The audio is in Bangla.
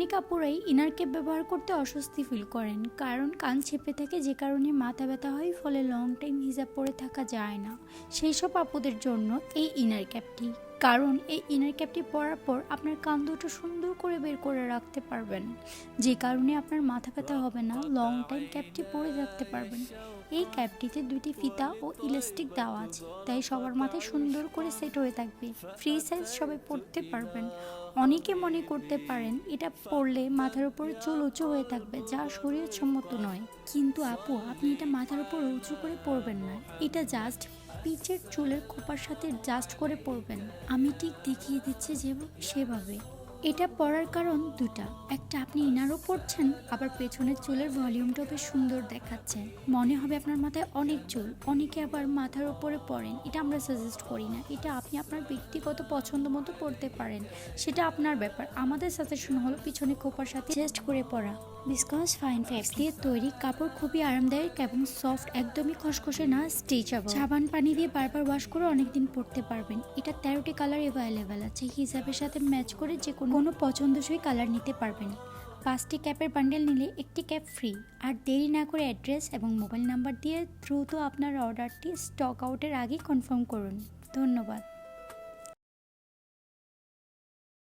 অনেক আপুরাই ইনার ক্যাপ ব্যবহার করতে অস্বস্তি ফিল করেন, কারণ কান চেপে থাকে, যে কারণে মাথা ব্যথা হয়, ফলে লং টাইম হিজাব পরে থাকা যায় না। সেই সব আপুদের জন্য এই ইনার ক্যাপটি, কারণ এই ইনার ক্যাপটি পরার পর আপনার কান দুটো সুন্দর করে বের করে রাখতে পারবেন, যে কারণে আপনার মাথা ব্যথা হবে না, লং টাইম ক্যাপটি পরে থাকতে পারবেন। এই ক্যাপটিতে দুটি ফিতা ও ইলাস্টিক দেওয়া আছে, তাই সবার মাথায় সুন্দর করে সেট হয়ে থাকবে। ফ্রি সাইজ সবাই পরতে পারবেন। অনেকে মনে করতে পারেন এটা পরলে মাথার উপরে চুল উঁচু হয়ে থাকবে, যা শরীরসম্মত নয়। কিন্তু আপু, আপনি এটা মাথার উপর উঁচু করে পরবেন না, এটা জাস্ট পিচের চুলের খোপার সাথে জাস্ট করে পরবেন। আমি ঠিক দেখিয়ে দিচ্ছি সেভাবে। এটা পরার কারণ দুটা, একটা আপনি ইনারও পরছেন, আবার পেছনের চুলের ভলিউমটাও বেশ সুন্দর দেখাচ্ছে, মনে হবে আপনার মাথায় অনেক চুল। অনেকে আবার মাথার উপরে পরেন, এটা আমরা সাজেস্ট করি না, এটা আপনি আপনার ব্যক্তিগত পছন্দ মতো পরতে পারেন, সেটা আপনার ব্যাপার। আমাদের সাজেশন হলো পিছনে খোপার সাথে জাস্ট করে পরা। বিসকজ ফাইন ফ্যাব্রিক্স দিয়ে তৈরি, কাপড় খুবই আরামদায়ক এবং সফট, একদমই খসখসে না, স্ট্রেচেবল। সাবান পানি দিয়ে বারবার ওয়াশ করে অনেকদিন পরতে পারবেন। এটা 13টি কালার অ্যাভেলেবেল আছে, হিজাবের সাথে ম্যাচ করে যে কোনো পছন্দসই কালার নিতে পারবেন। 5টি ক্যাপের বান্ডেল নিলে একটি ক্যাপ ফ্রি। আর দেরি না করে অ্যাড্রেস এবং মোবাইল নাম্বার দিয়ে দ্রুত আপনার অর্ডারটি স্টক আউটের আগেই কনফার্ম করুন। ধন্যবাদ।